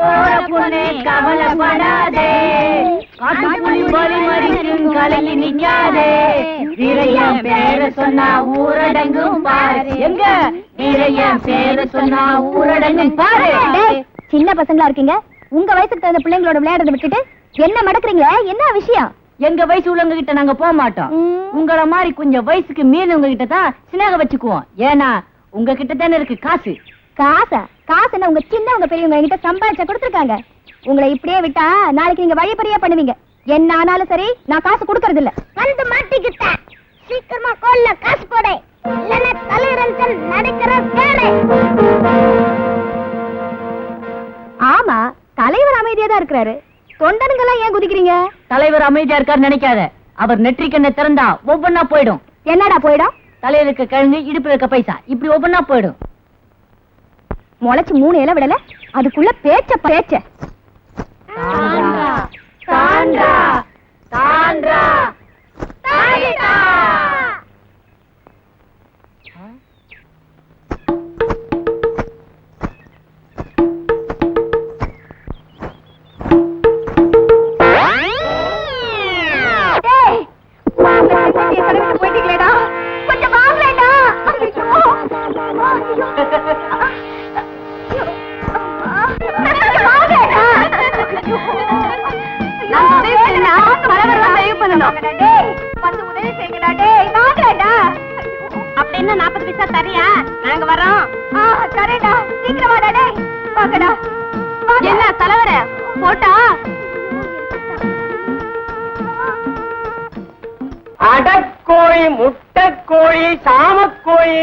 போற பொண்ணே கவலைப்படாதே, காட்டுப்புலி வழி மறிக்கும் கலங்கி நிக்காதே, வீரையன் பேர சொன்னா ஊரடங்கும் பாரு, எங்க வீரையன் பேர சொன்னா ஊரடங்கும் பாரு. சின்ன பசங்களா இருக்கீங்க, உங்க வயசுக்கு தகுந்த பிள்ளைங்களோட விளையாடுறத விட்டுட்டு என்ன மடக்குறீங்க? என்ன விஷயம்? எங்க வயசு உள்ளவங்க கிட்ட நாங்க போக மாட்டோம். உங்கள மாதிரி கொஞ்சம் வயசுக்கு மீறவங்க கிட்ட தான் சினேக வச்சுக்குவோம். ஏன்னா உங்க கிட்ட தானே இருக்கு காசு. காசா? காசுன்னா உங்க சின்னவங்க பெரியவங்க என்கிட்ட சம்பாதிச்சா கொடுத்துருக்காங்க. உங்களை இப்படியே விட்டா நாளைக்கு நீங்க வழிபறியா பண்ணுவீங்க. என்ன ஆனாலும் சரி, நான் காசு கொடுக்கறது இல்ல. வந்து மாட்டிக்கிட்ட, சீக்கிரமா கோல்ல காசு போடு, இல்லன்னா தலைரஞ்சல் நடக்கிற வேலை. ஆமா, தலைவர் அமைதியா தான் இருக்கிறாரு. தொண்டனுங்கெல்லாம் ஏன் குதிக்கிறீங்க? தலைவர் அமைதியா இருக்காரு நினைக்காத. அவர் நெற்றிக்கண்ணை திறந்தா ஒவ்வொன்னா போயிடும். என்னடா போயிடும்? தலைவருக்கு கிழங்கு, இடுப்புல இருக்க பைசா, இப்படி ஒவ்வொன்னா போயிடும். முளைச்சு 3 இலை விடல, அதுக்குள்ள பேச்ச பேச்ச. போயிட்டீங்களேடா, கொஞ்சம் வாங்கலேடா. அப்படின்னா 40 பைசா தரியா? நாங்க வரோம். சரிடா, சீக்கிரம் வாடா. டேய் வாங்கடா. என்ன தலைவர போட்டா? அடக்கோழி, முட்டைக்கோழி, சாமக்கோழி,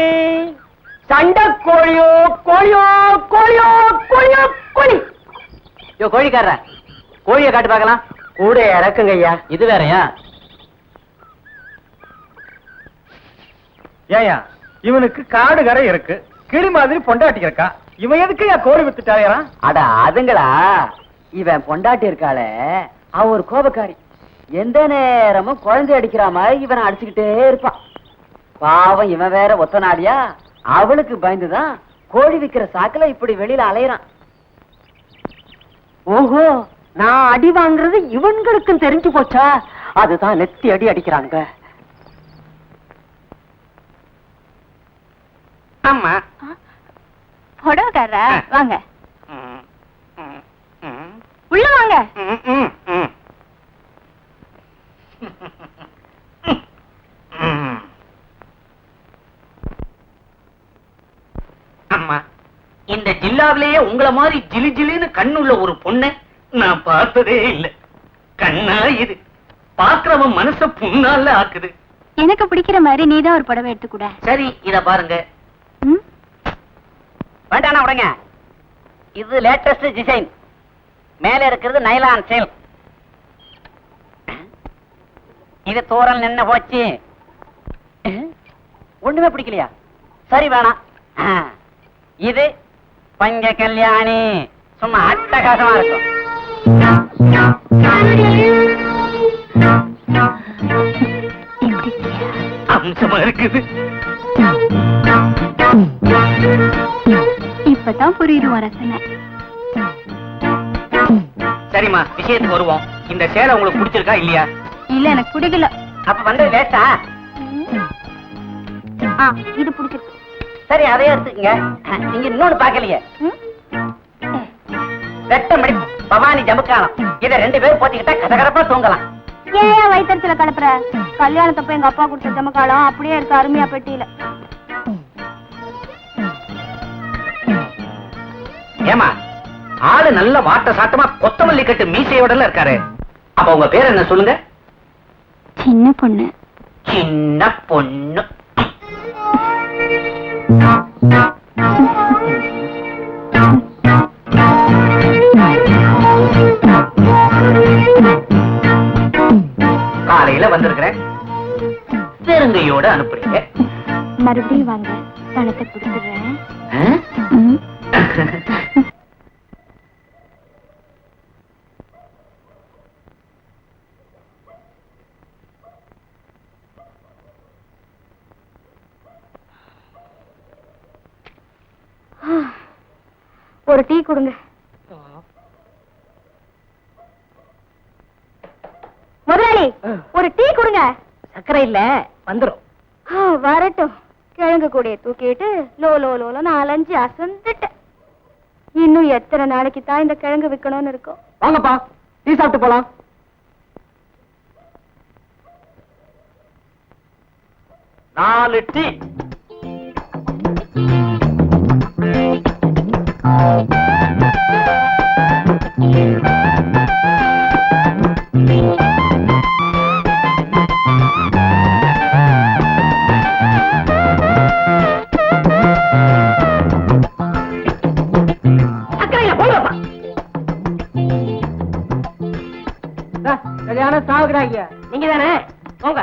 சண்டைக்கோழியோ கோழியோ கோழியோ கோழியோ கோழி. கோழிக்காரர கோழியை காட்டு பார்க்கலாம். கூட இறக்குங்க ஐயா. இது வேறயா? ஏயா, இவனுக்கு காடு கரை இருக்கு, கிளி மாதிரி பொண்டாட்டி இருக்கா, இவன் எதுக்கு கோழி வித்துட்டாயா? அட அதுங்களா, இவன் பொண்டாட்டி இருக்காளே, அவ ஒரு கோபக்காரி. எந்த நேரமும் குழந்தை அடிக்கிற மாதிரி இவனை அடிச்சுக்கிட்டே இருப்பான். பாவம் இவன் வேற ஒத்த நாடியா, அவளுக்கு பயந்துதான் கோழி விக்கிற சாக்குல இப்படி வெளியில அலையறான். ஓஹோ, நான் அடி வாங்குறது இவன்களுக்கும் தெரிஞ்சு போச்சா? அதுதான் நெத்தி அடி அடிக்கிறாங்க. ஆமா, புடவைக்காரர வாங்க, உள்ள வாங்க. அம்மா, இந்த ஜில்லாவிலேயே உங்களை மாதிரி ஜிலி ஜிலின்னு கண்ணுள்ள ஒரு பொண்ணை நான் பார்த்ததே இல்லை. கண்ணா இது பாக்குறவன் மனச புண்ணால ஆக்குது. எனக்கு பிடிக்கிற மாதிரி நீதான் ஒரு புடவை எடுத்துக்கூட. சரி, இத பாருங்க. வேண்டானா உடங்க. இது லேட்டஸ்ட் டிசைன். மேல இருக்கிறது நைலான் சேல். இது தூரல் நின்னு போச்சு. ஒண்ணுமே பிடிக்கலையா? சரி வேணாம். இது பஞ்ச கல்யாணி, சும்மா அட்டகாசமா இருக்கும். அம்சமா இருக்குது. இப்பதான் புரியுது ரசனை. சரிம்மா, விஷயத்துக்கு வருவோம். இந்த சேலை உங்களுக்கு பிடிச்சிருக்கா இல்லையா? இல்ல, எனக்கு பிடிக்கல. அப்ப வந்து லேட்டா. இது பிடிச்சிருக்கு. சரி, அதையே எடுத்துக்கங்க. நீங்க இன்னொன்னு பாக்கலையே, வெட்டமடி பவானி ஜமுக்காலம். இதை 2 பேரும் போத்திக்கிட்டா கதகரப்பா தூங்கலாம். ஏன் வயிற்றுல கலப்புற? கல்யாணத்தப்ப எங்க அப்பா கொடுத்த ஜமுக்காலம் அப்படியே இருக்கு, அருமையா பெட்டியில. ஏமா, ஆளு நல்ல வாட்ட சாட்டமா கொத்தமல்லி கட்டு மீசையோட இருக்காரு. அப்ப உங்க பேர் என்ன சொல்லுங்க? சின்ன பொண்ணு. சின்ன பொண்ணு. காலையில வந்திருக்கிறேன், பெருங்கையோட அனுப்புறீங்க. மறுபடியும் வாங்க, பணத்தை கொடுத்துடுறேன். ஒரு டீ கொடுங்க. அக்கறை இல்ல வந்துரும். வரட்டும். கிழங்கு கூடைய தூக்கிட்டு லோ லோ லோன்னு அலைஞ்சு அசந்துட்டேன். இன்னும் எத்தனை நாளைக்கு தான் இந்த கிழங்கு விற்கணும்னு இருக்கும். வாங்கப்பா, டீ சாப்பிட்டு போலாம். 4 டீ. நீங்க தானே போங்க.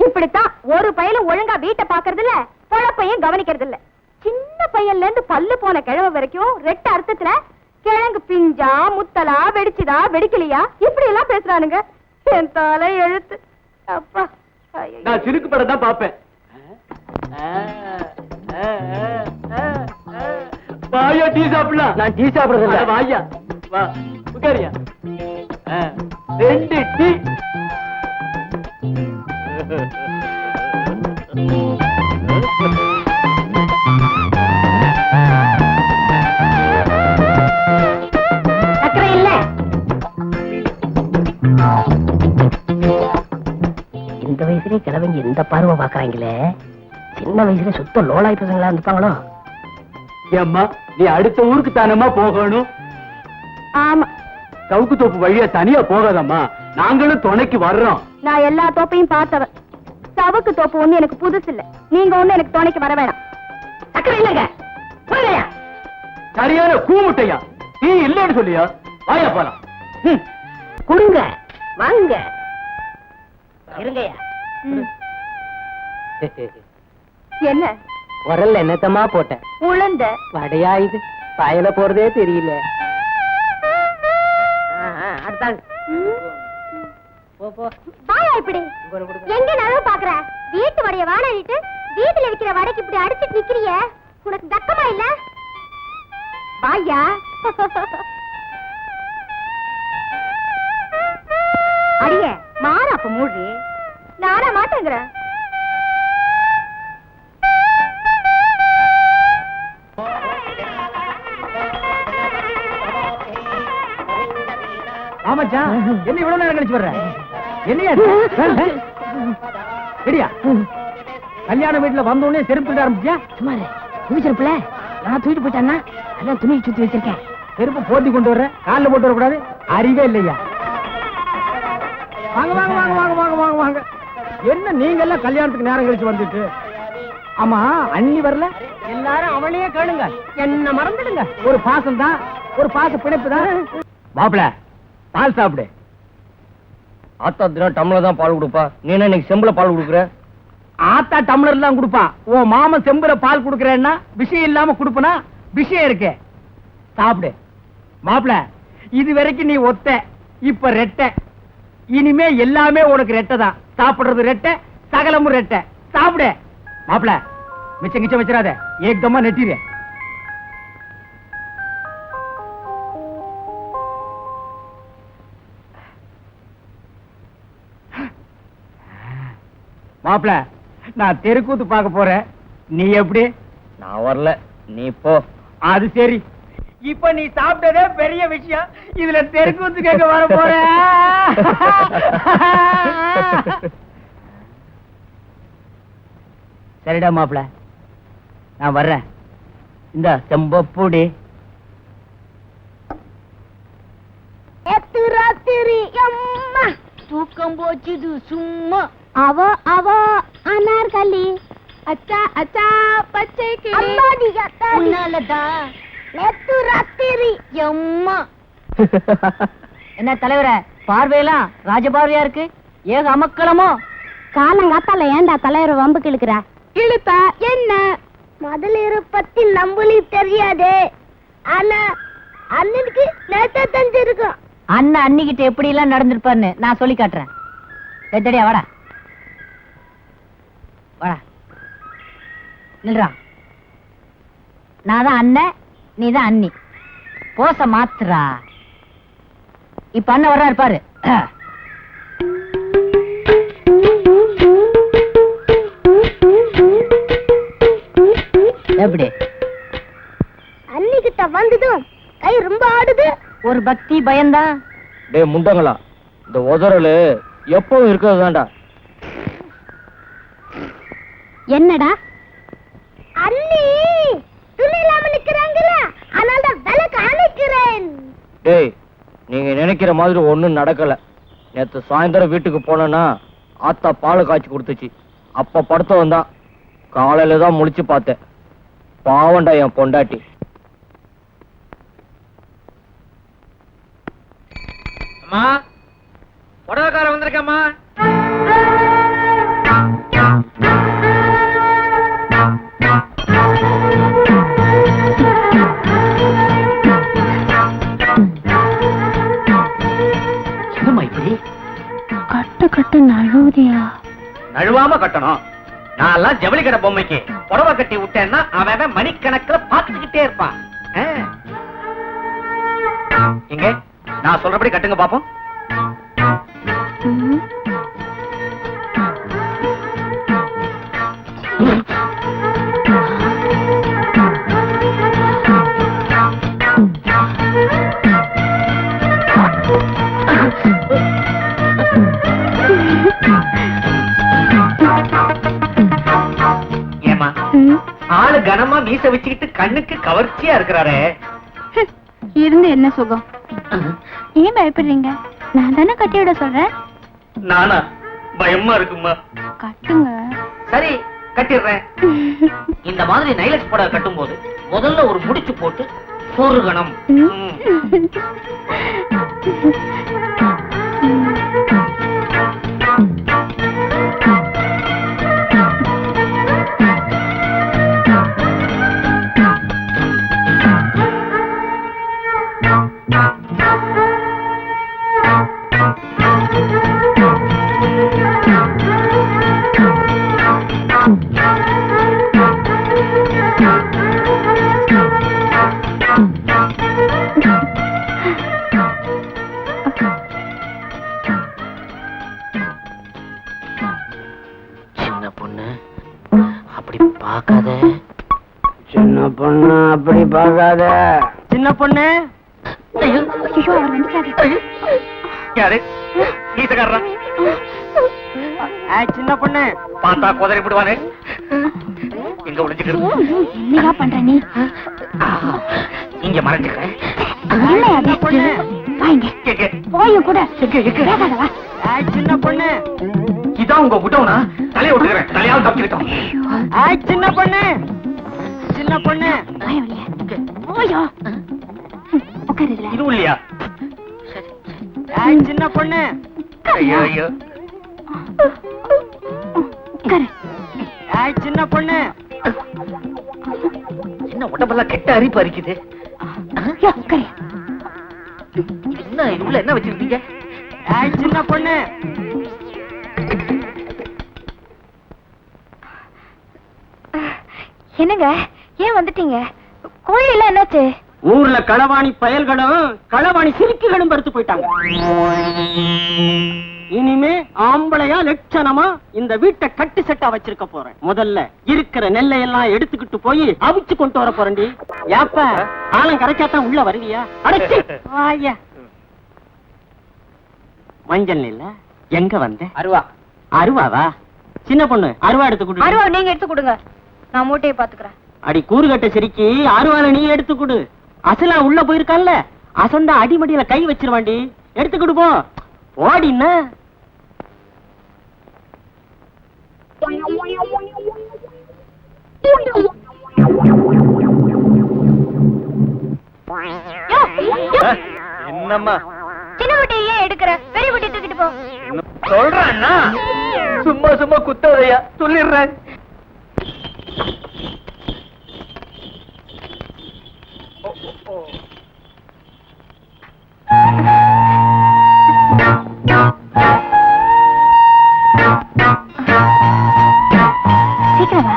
இப்படித்தான் ஒரு பையலும் ஒழுங்கா வீட்டை பாக்குறது இல்ல, பொழப்பையும் கவனிக்கிறது இல்ல. சின்ன பையன்ல இருந்து பல்லு போன கிழவ வரைக்கும் ரெட்ட அர்த்தத்துல கிழங்கு பிஞ்சா முத்தலா வெடிச்சுதா வெடிக்கலையா இப்படி எல்லாம் பேசுறானுங்க. என் தலை எழுத்து. அப்பா நான் சிறுக்கு படம் தான் பாப்பேன். வாயா டீ சாப்பிடலாம். நான் டீ சாப்பிடுறது இல்ல. வாயா வா உட்காரியா. 2 டீ. அக்கறை இல்ல. இந்த வயசுலயே கிழவங்க இந்த பார்வை பாக்குறாங்களே, சின்ன வயசுல சுத்த லோலாய் பசங்களா இருந்துப்பாங்களோ. ஏம்மா நீ அடுத்த ஊருக்கு தானம்மா போகணும். ஆமா, சவுக்கு தோப்பு வழியா தனியா போகாதம்மா, நாங்களும் துணைக்கு வர்றோம். நான் எல்லா தோப்பையும் பார்த்தவன். சவுக்கு தோப்பு ஒண்ணு எனக்கு புதுசு இல்ல. நீங்க ஒண்ணு எனக்கு துணைக்கு வர வேணாம். அக்கறை இல்லங்க. போங்கயா. சரியான கூமுட்டையா, டீ இல்லன்னு சொல்லியா. வாயா போலாம். குடுங்க வாங்க. இருங்கய்யா. என்ன உரல்ல என்னத்தமா போட்டேன். உளுந்த வடையா இது, பாயல போறதே தெரியல. அடுத்தாங்க. வாயா இப்படி எங்க நழுவு பாக்குற? வீட்டு வடைய வாழாடிட்டு வீட்டுல விக்கிற வடைக்கு இப்படி அடிச்சிட்டு நிக்கிறிய, உனக்கு தக்கமா இல்ல? வாயா. அடிய மாற அப்ப மூடி. நானா மாட்டேங்கிறேன். ஆமாச்சா, என்ன இவ்வளவு நேரம் கழிச்சு வர்ற? என்னையா சரியா? கல்யாண வீட்டுல வந்த உடனே செருப்பு ஆரம்பிச்சியா? சுமாரு துணி செருப்புல நான் தூக்கிட்டு போயிட்டான்னா அதான் துணி சுத்தி வச்சிருக்கேன். செருப்பு போட்டி கொண்டு வர்ற, காலில் போட்டு வரக்கூடாது. அறிவே இல்லையா? வாங்க வாங்க வாங்க வாங்க வாங்க வாங்க வாங்க. என்ன நீங்க எல்லாம் கல்யாணத்துக்கு நேரம் கழிச்சு வந்துட்டு? ஆமா அண்ணி வரல? எல்லாரும் அவளையே கேளுங்க, என்ன மறந்துடுங்க. ஒரு பாசம் தான், ஒரு பாச பிணைப்பு தான். மாப்பிள பால் சாப்பிடு. ஆத்தா தினம் டம்ளர் தான் பால் கொடுப்பா, நீ என்ன இன்னைக்கு செம்புல பால் கொடுக்குற? ஆத்தா டம்ளர் தான் கொடுப்பா. ஓ மாமன் செம்புல பால் கொடுக்கறேன்னா விஷயம் இல்லாம கொடுப்பனா? விஷயம் இருக்கு, சாப்பிடு. மாப்பிள இது வரைக்கும் நீ ஒத்த, இப்ப ரெட்டை. இனிமே எல்லாமே உனக்கு ரெட்டை தான். சாப்பிடுறது ரெட்டை, சகலமும் ரெட்டை. சாப்பிடு மாப்பிள. மிச்சம் கிச்சம் வச்சிடாத, ஏகமா நெட்டிரு. மாப்பிள நான் தெருக்கூத்து பார்க்க போறேன், நீ எப்படி? நான் வரல, நீ போ. அது சரி, இப்ப நீ சாப்பிட்டதே பெரிய விஷயம், இதுல தெருக்கூத்து கேட்க வர போற. சரிடா மாப்பிள, நான் வர்றேன். இந்த செம்பப்பூடி. தூக்கம் போச்சுது சும்மா. அவ அவ அனார்கலி அச்சா அச்சா பச்சை கிளி உன்னாலதான் நேத்து ராத்திரி எம்மா. என்ன தலைவர பார்வையெல்லாம் ராஜபார்வையா இருக்கு, ஏக அமக்கலமோ? காலங்காத்தால ஏண்டா தலைவர் வம்புக்கு இழுக்கிற? இழுத்தா என்ன? முதலீர பத்தி நம்மளுக்கு தெரியாது, ஆனா அண்ணனுக்கு நேத்தா தெரிஞ்சிருக்கும். அண்ணன் அன்னிக்கிட்ட எப்படி எல்லாம் நடந்திருப்பாருன்னு நான் சொல்லி காட்டுறேன். எத்தடியா வாடா வாடா நில்றா. நான் தான் அண்ணன், நீ தான் அண்ணி. போச மாத்துறா. இப்ப அண்ணன் வர்றாரு பாரு. எப்படி அன்னிக்கிட்ட வந்ததும் கை ரொம்ப ஆடுது. ஒரு பக்தி பயந்தா டேய் முண்டங்களா, இந்த உதறலு எப்பவும் இருக்கிறதுதான்டா. என்னடா அண்ணி துணி இல்லாம நிக்கிறாங்கல்ல, அதனால விளக்கு அணைக்கிறேன். டேய், நீங்க நினைக்கிற மாதிரி ஒண்ணும் நடக்கல. நேத்து சாயந்தரம் வீட்டுக்கு போனேன்னா ஆத்தா பால் காய்ச்சி கொடுத்துச்சு. அப்ப படுத்தவன் தான் காலையில தான் முழிச்சு பார்த்தேன். பாவண்டா என் பொண்டாட்டி. அம்மா, புடவைக்கார வந்திருக்கம்மா. கட்டு கட்டு நழுவுதியா? நழுவாம கட்டணும். நான் எல்லாம் ஜவுளி கடை பொம்மைக்கு புடவை கட்டி விட்டேன்னா அவன் மணிக்கணக்கில் பார்த்துக்கிட்டே இருப்பான். இங்க நான் சொல்றபடி கட்டுங்க பாப்போம். ஏமா ஆளு கனமா மீச வச்சுக்கிட்டு கண்ணுக்கு கவர்ச்சியா இருக்கிறாரே. இருந்து என்ன சுகம்? ஏன் பயப்படுறீங்க? நான் தானே கட்டி விட சொல்றேன். நானா? பயமா இருக்குமா? கட்டுங்க. சரி, கட்டிடுறேன். இந்த மாதிரி நைலக்ஸ் புடவை கட்டும் போது முதல்ல ஒரு முடிச்சு போட்டு சொருகணும். சின்ன பொண்ணு அப்படி பார்க்காத. சின்ன பொண்ணு அப்படி பார்க்காத. சின்ன பொண்ணு. ஐயோ, அவர் வந்துட்டாரு. யாரு? கீசக்காரரா? சின்ன பொண்ணு பார்த்தா குதிரை விடுவானே. எங்க ஒளிஞ்சுக்கிறது? என்னடா பண்ற நீ? இங்க மறைஞ்சுக்கிறேன். என்ன பொண்ணு? வாங்க. போயும் கூட. பேசாத வா. சின்ன பொண்ணு, இதான் உங்க விட்டவனா? தலையை விட்டுக்கிறேன். தலையாவது தப்பிக்கிட்டோம். சின்ன பொண்ணு, சின்ன பொண்ணு. போயோ. உட்காரு. இது இல்லையா? சின்ன பொண்ணு. ஐயோ ஐயோ. உட்காரு. சின்ன பொண்ணு. என்ன உடம்பெல்லாம் கெட்ட அரிப்பு அரிக்குது. உட்காரு. என்ன இது உள்ள என்ன வச்சிருக்கீங்க? சின்ன பொண்ணு. என்னங்க, ஏன் வந்துட்டீங்க? கோழி எல்லாம் என்னாச்சு? ஊர்ல களவாணி பயல்களும் களவாணி சிரிக்குகளும் படுத்து போயிட்டாங்க. இனிமே ஆம்பளையா லட்சணமா இந்த வீட்டை கட்டு செட்டா வச்சிருக்க போறேன். முதல்ல இருக்கிற நெல்லை எல்லாம் எடுத்துக்கிட்டு போய் அவிச்சு கொண்டு வர போறேன்டி. ஏப்ப ஆலம் கரைச்சாத்தான் உள்ள வருவியா? அடைச்சி வாயா. மஞ்சள் இல்ல எங்க வந்த? அருவா. அருவாவா? சின்ன பொண்ணு அருவா எடுத்து கொடு. அருவா நீங்க எடுத்து கொடுங்க, நான் மூட்டையை பாத்துக்கிறேன். அடி கூறுகட்ட சிரிக்கி அருவால நீ எடுத்து கொடு. அசலா உள்ள போயிருக்கான்ல, அசந்தா அடிமடியில கை வச்சிருவாண்டி. எடுத்துக்கிட்டு போ. ஓடின என்னம்மா சின்ன மூட்டையை ஏன் எடுக்கிற? பெரிய மூட்டையை தூக்கிட்டு போ. சொல்றேன்னா? சும்மா சும்மா குத்தவையா சொல்லிடுறேன். சீக்கிரம் வா.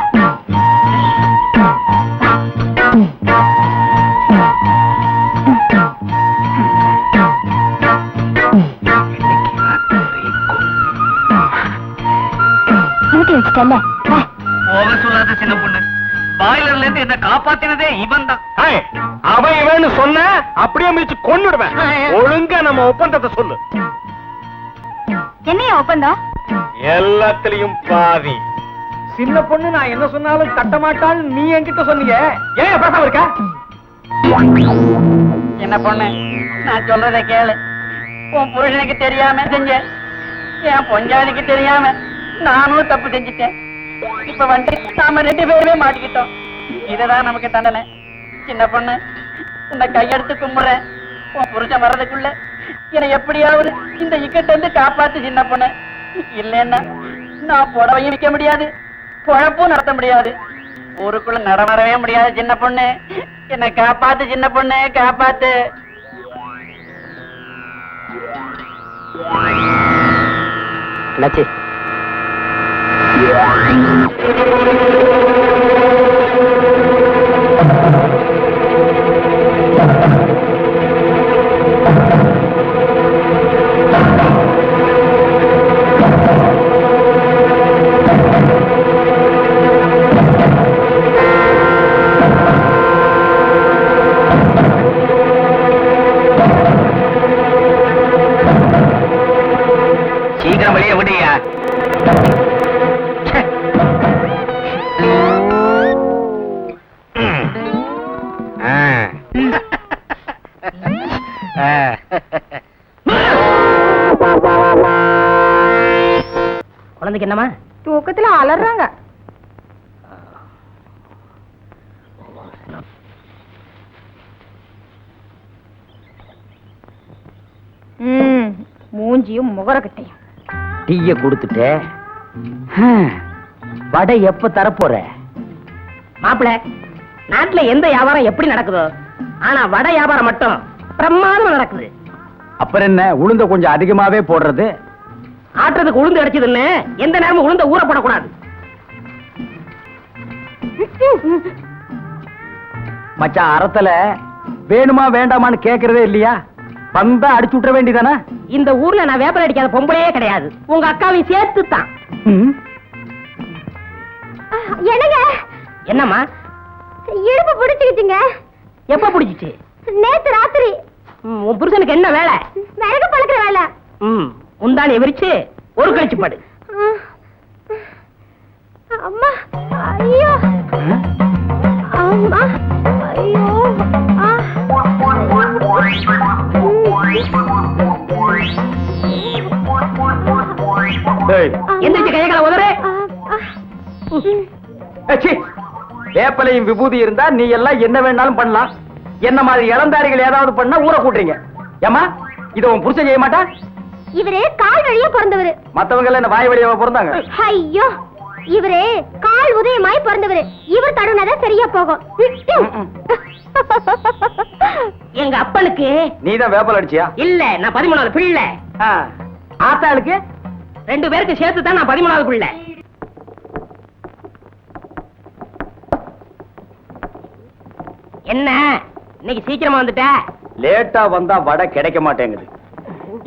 மூட்டை வச்சுட்டல்ல, வா. போக சொல்லாத சின்ன பொண்ணு. பாய்லர்ல இருந்து என்ன காப்பாத்தினதே இவன் தான். அவன் இவன்னு சொன்ன அப்படியே மிதிச்சு கொன்னுடுவேன். ஒழுங்கா நம்ம ஒப்பந்தத்தை சொல்லு. என்னையா ஒப்பந்தம்? எல்லாத்திலையும் பாதி. சின்ன பொண்ணு நான் என்ன சொன்னாலும் தட்ட மாட்டான்னு நீ என்கிட்ட சொன்னீங்க. ஏன் பேசாம இருக்க? என்ன பொண்ணு, நான் சொல்றதை கேளு. உன் புருஷனுக்கு தெரியாம செஞ்ச, என் பொஞ்சாதிக்கு தெரியாம நானும் தப்பு செஞ்சுட்டேன். இப்ப வந்து நாம 2 பேருமே மாட்டிக்கிட்டோம். இதுதான் நமக்கு தண்டனை. சின்ன பொண்ணு, உன்னை கையெடுத்து கும்பிடுறேன். உன் புருஷன் வர்றதுக்குள்ள என்னை எப்படியாவது இந்த இக்கட்ட இருந்து காப்பாத்து சின்ன பொண்ணு. இல்லைன்னா நான் புடவையும் விற்க முடியாது, பொழப்பும் நடத்த முடியாது, ஊருக்குள்ள நடமாடவே முடியாது. சின்ன பொண்ணு, என்னை காப்பாத்து சின்ன பொண்ணு, காப்பாத்து. என்னாச்சு? சீக்கிரம் வெளியே விடுயா. குழந்தைக்கு என்னமா? தூக்கத்துல அலறாங்க. மூஞ்சியும் முகரக்கட்டையும். டீய கொடுத்துட்டே வடை எப்ப தரப்போற? மாப்பிள, நாட்டுல எந்த வியாபாரம் எப்படி நடக்குதோ, ஆனா வடை வியாபாரம் மட்டும் பிரமாதமா நடக்குது. அப்புறம் என்ன, உளுந்த கொஞ்சம் அதிகமாவே போடுறது? ஆட்டுறதுக்கு உளுந்து அடிச்சதுன்னு எந்த நேரமும் உளுந்த ஊற போடக்கூடாது. மச்சான், அறத்துல வேணுமா வேண்டாமான்னு கேக்குறதே இல்லையா? வந்தா அடிச்சு விட்டுற வேண்டியதானே? இந்த ஊர்ல நான் வேப்பல் அடிக்காத பொம்பளையே கிடையாது, உங்க அக்காவையும் சேர்த்து தான். என்னங்க? என்னம்மா? இடுப்பு பிடிச்சுக்கிட்டீங்க. எப்ப பிடிச்சிச்சு? நேத்து ராத்திரி. உன் புருஷனுக்கு என்ன வேலை? விறகு பழக்கிற வேலை. முந்தானி விரிச்சு ஒரு கழிச்சு படு. அம்மா, ஐயோ, அம்மா, ஐயோ, எந்திரிச்சு கையகளை உதறு. வேப்பலையும் விபூதி இருந்தா நீ எல்லாம் என்ன வேணாலும் பண்ணலாம். என்ன மாதிரி இளந்தாரிகள் ஏதாவது பண்ணா ஊற கூட்டுறீங்க. ஏமா, இத உன் புருஷன் செய்ய மாட்டா? இவரே கால் வழியா பிறந்தவரு. மத்தவங்க எல்லாம் என்ன வாய் வழியா பிறந்தாங்க? ஐயோ, இவரே கால் உதயமாய் பிறந்தவரு. இவர் தடுனாதான் சரியா போகும். எங்க அப்பனுக்கு நீதான் வேப்பல் அடிச்சியா? இல்ல, நான் 13வது பிள்ளை. ஆத்தாளுக்கு 2 பேருக்கு சேர்த்து தான் நான் 13வது பிள்ளை. என்ன இன்னைக்கு சீக்கிரமா வந்துட்ட? லேட்டா வந்தா வடை கிடைக்க மாட்டேங்குது.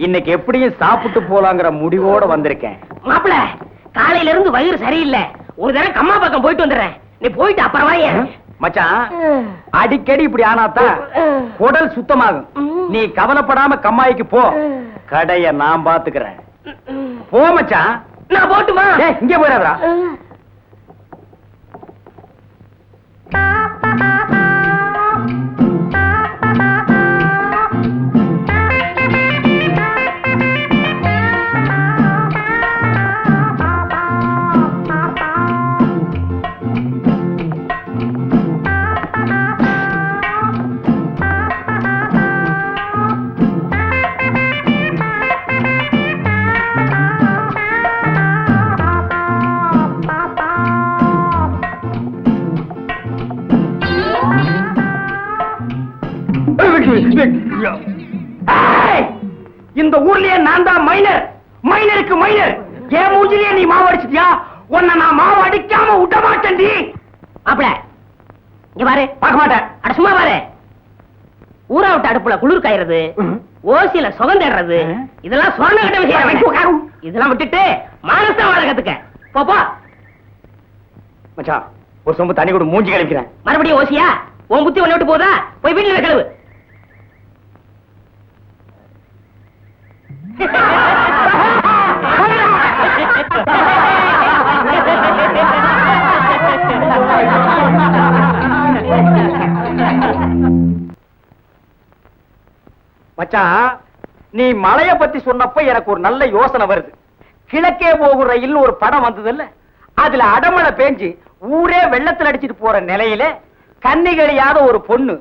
இன்னைக்கு எப்படியும் சாப்பிட்டு போலாங்கிற முடிவோட வந்திருக்கேன். மாப்பிள, காலையில இருந்து வயிறு சரியில்லை. ஒரு தடவை கம்மா பக்கம் போயிட்டு வந்துடுறேன். நீ போயிட்டு அப்புறம் வாயே. மச்சான், அடிக்கடி இப்படி ஆனாத்தான் உடல் சுத்தமாகும். நீ கவலைப்படாம கம்மாய்க்கு போ, கடைய நான் பாத்துக்கிறேன். போ மச்சான். நான் போட்டுமா? இங்க போயிடாதா? இந்த ஊர்லயே நான் தான் மைனர். மைனருக்கு மைனர். ஏன் மூஞ்சிலேயே நீ மாவு அடிச்சிட்டியா? உன்னை நான் மாவு அடிக்காம விட மாட்டேன். மாப்பிள, இங்க பாரு. பார்க்க மாட்டேன். அட சும்மா பாரு. ஊரா விட்டு அடுப்புல குளிர் காயறது, ஓசியில சுகந்தேடுறது, இதெல்லாம் சொன்ன கட்ட விஷயம். இதெல்லாம் விட்டுட்டு மானச வாழ கத்துக்க. போப்பா. மச்சான், ஒரு சொம்பு தண்ணி கூட மூஞ்சி கழிக்கிறேன். மறுபடியும் ஓசியா? உன் புத்தி ஒண்ணு விட்டு போதா? போய் வீட்டுல கழுவு. மச்சான், நீ மலைய பத்தி சொன்னப்ப எனக்கு ஒரு நல்ல யோசனை வருது. கிழக்கே போகும் ரயில் ஒரு படம் வந்தது இல்ல, அதுல அடமழை பேஞ்சு ஊரே வெள்ளத்துல அடிச்சிட்டு போற நிலையில கன்னிகளியாத ஒரு பொண்ணு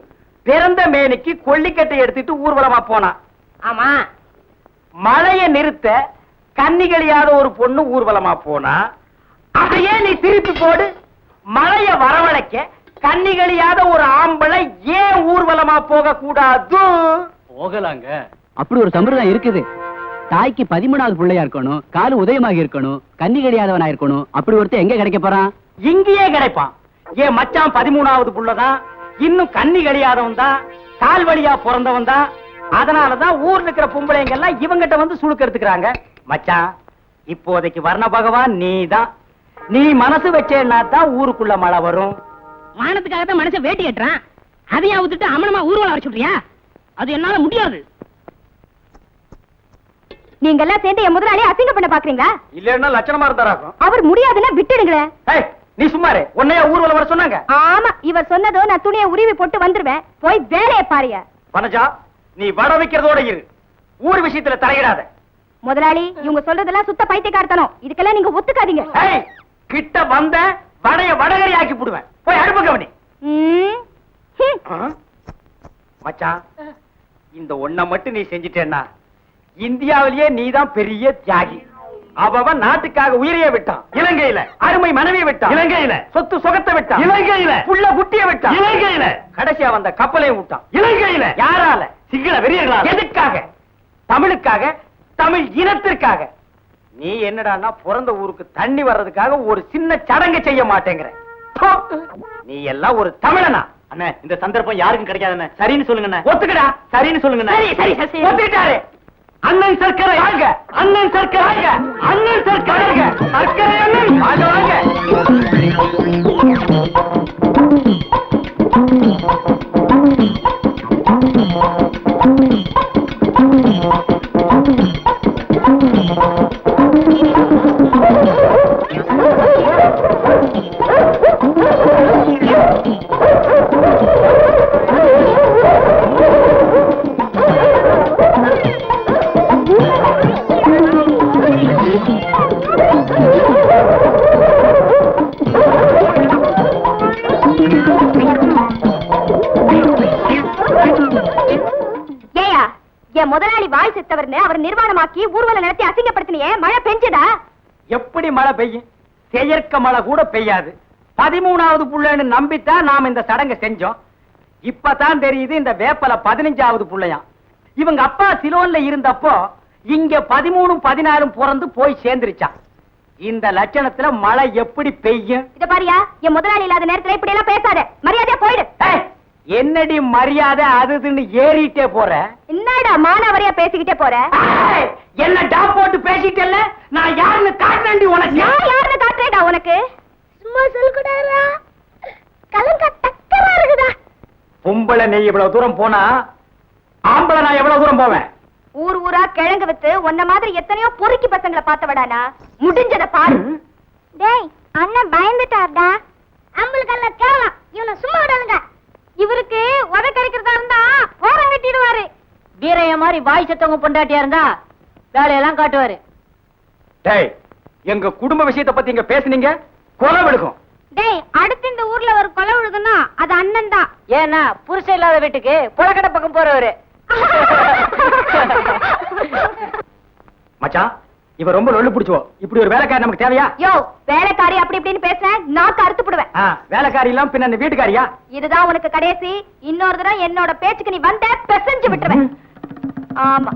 பிறந்த மேனிக்கு கொல்லிக்கட்டை எடுத்துட்டு ஊர்வலமா போனா. ஆமா, மழைய நிறுத்த கன்னிகளியாத ஒரு பொண்ணு ஊர்வலமா போனா. அதையே நீ திருப்பி போடு. மழைய வரவழைக்க கன்னிகளியாத ஒரு ஆம்பளை ஏன் ஊர்வலமா போக கூடாது? போகலாங்க. அப்படி ஒரு சம்பிரதாயம் இருக்குது. தாய்க்கு 13வது பிள்ளையா இருக்கணும், காலு உதயமாக இருக்கணும், கன்னி கிடையாதவனா இருக்கணும். அப்படி ஒருத்தர் எங்க கிடைக்க போறான்? இங்கேயே கிடைப்பான். ஏன் மச்சான் 13வது புள்ளதான், இன்னும் கன்னி கிடையாதவன் தான், கால் வழியா பிறந்தவன் தான். அதனாலதான் ஊர்ல இருக்கிற பொம்பளைங்க எல்லாம் இவங்கிட்ட வந்து சுழுக்க எடுத்துக்கிறாங்க. மச்சான், இப்போதைக்கு வர்ண பகவான் நீதான். நீ மனசு வச்சேன்னா தான் ஊருக்குள்ள மழை வரும். மானத்துக்காக தான் மனுஷன் வேட்டி கட்டுறான். அதையா விட்டுட்டு அமனமா ஊர்வலம் வர சொல்றியா? அது என்னால முடியாது. நீங்க எல்லாம் சேர்ந்து என் முதலாளி அசிங்க பண்ண பாக்குறீங்களா? இல்லன்னா லட்சணமா இருந்தாராக்கும். அவர் முடியாதுன்னா விட்டுடுங்களேன். நீ சும்மாரு. உன்னையா ஊர்வலம் வர சொன்னாங்க? ஆமா, இவர் சொன்னதோ நான் துணியை உருவி போட்டு வந்துருவேன். போய் வேலையை பாருங்க. வனஜா, நீ வட வைக்கிறதோட இரு. ஊர் விஷயத்துல தலையிடாத. முதலாளி, இவங்க சொல்றதெல்லாம் சுத்த பைத்தியக்காரத்தனம். இதுக்கெல்லாம் நீங்க ஒத்துக்காதீங்க. கிட்ட வந்த வடைய வடகரி ஆக்கி போடுவேன். போய் அடுப்பு கவனி. மச்சான், இந்த ஒண்ண மட்டும் நீ செஞ்சிட்டேன்னா இந்தியாவிலேயே நீதான் பெரிய தியாகி. அவன் நாட்டுக்காக உயிரையே விட்டான். இலங்கையில அருமை மனைவியை விட்டான். இலங்கையில சொத்து சுகத்தை விட்டான். இலங்கையில புள்ள குட்டியை விட்டான். இலங்கையில கடைசியா வந்த கப்பலையும் விட்டான். இலங்கையில யாரால? சிங்கள வெறியர்களால. எதுக்காக? தமிழுக்காக, தமிழ் இனத்திற்காக. நீ என்னடான்னா பிறந்த ஊருக்கு தண்ணி வர்றதுக்காக ஒரு சின்ன சடங்கு செய்ய மாட்டேங்கிற. நீ எல்லாம் ஒரு தமிழனா? அண்ணே, இந்த சந்தர்ப்பம் யாருக்கும் கிடைக்காதுண்ணே. சரின்னு சொல்லுங்க. ஒத்துக்கடா. சரின்னு சொல்லுங்க. சரி சரி, ஒத்துக்கிட்டாரு. அண்ணன் சர்க்கரை வாங்க. அண்ணன் சர்க்கரை வாங்க. அண்ணன் சர்க்கரை வாங்க. சர்க்கரை அண்ணன் வாங்க வாங்க. ஏயா, என் முதலாளி வாய் செத்தவர்னு அவர் நிர்வாணமாக்கி ஊர்வலம் நடத்தி அசிங்கப்படுத்தினியே, மழை பெஞ்சதா? எப்படி மழை பெய்யும்? செயற்க மழை கூட பெய்யாது. 13வது புள்ளைன்னு நம்பித்தான் நாம இந்த சடங்கை செஞ்சோம். இப்பதான் தெரியுது இந்த வேப்பல 15வது புள்ளையாம். இவங்க அப்பா சிலோன்ல இருந்தப்போ இங்க 13 14 பிறந்து போய் சேர்ந்துருச்சான். இந்த லட்சணத்துல மழை எப்படி பெய்யும்? இத பாரியா, என் முதலாளி இல்லாத நேரத்துல இப்படி எல்லாம் பேசாத. மரியாதையா போயிடு. என்னடி மரியாதை அதுன்னு ஏறிட்டே போற? என்னடா மானாவரியா பேசிக்கிட்டே போற? என்ன டாப் போட்டு பேசிட்டல்ல, நான் யாருன்னு காட்டுறேன்டி உனக்கு. நான் யாருன்னு காட்டுறேடா உனக்கு? சும்மா சொல்லுடா. கலங்க டக்கரா இருக்குடா. பொம்பளை நீ இவ்வளவு தூரம் போனா ஆம்பளை நான் எவ்வளவு தூரம் போவேன்? ஊர் ஊரா கிழங்கு வித்து உன்ன மாதிரி எத்தனையோ பொறுக்கி பசங்களை பார்த்தவடானா. முடிஞ்சத பாரு. டேய், அண்ணன் பயந்துட்டார்டா. அம்பளுக்கெல்லாம் கேவலம். இவனை சும்மா விடாதுங்க. இவருக்கு உதை கறிக்கிறதா இருந்தா ஓரம் கட்டிடுவாரு. வீரைய மாதிரி வாய் செத்தவங்க பொண்டாட்டியா இருந்தா வேலையெல்லாம் காட்டுவாரு. டேய், எங்க குடும்ப விஷயத்தை பத்தி இங்க பேசுனீங்க, கொலை விழுகும். டேய், அடுத்து இந்த ஊர்ல ஒரு கொலை விழுதுன்னா அது அண்ணன் தான். ஏன்னா புருஷன் இல்லாத வீட்டுக்கு புலக்கடை பக்கம் போறவரு. மச்சான், இவ ரொம்ப லொள்ளு பிடிச்சோ. இப்படி ஒரு வேலைக்காரி நமக்கு தேவையா? யோ, வேலைக்காரி அப்படி இப்படின்னு பேசுறேன், நாக்கு அறுத்து போடுவேன். வேலைக்காரி எல்லாம் பின்ன அந்த வீட்டுக்காரியா? இதுதான் உனக்கு கடைசி. இன்னொரு தடவை என்னோட பேச்சுக்கு நீ வந்த பெசஞ்சு விட்டுருவேன். ஆமா.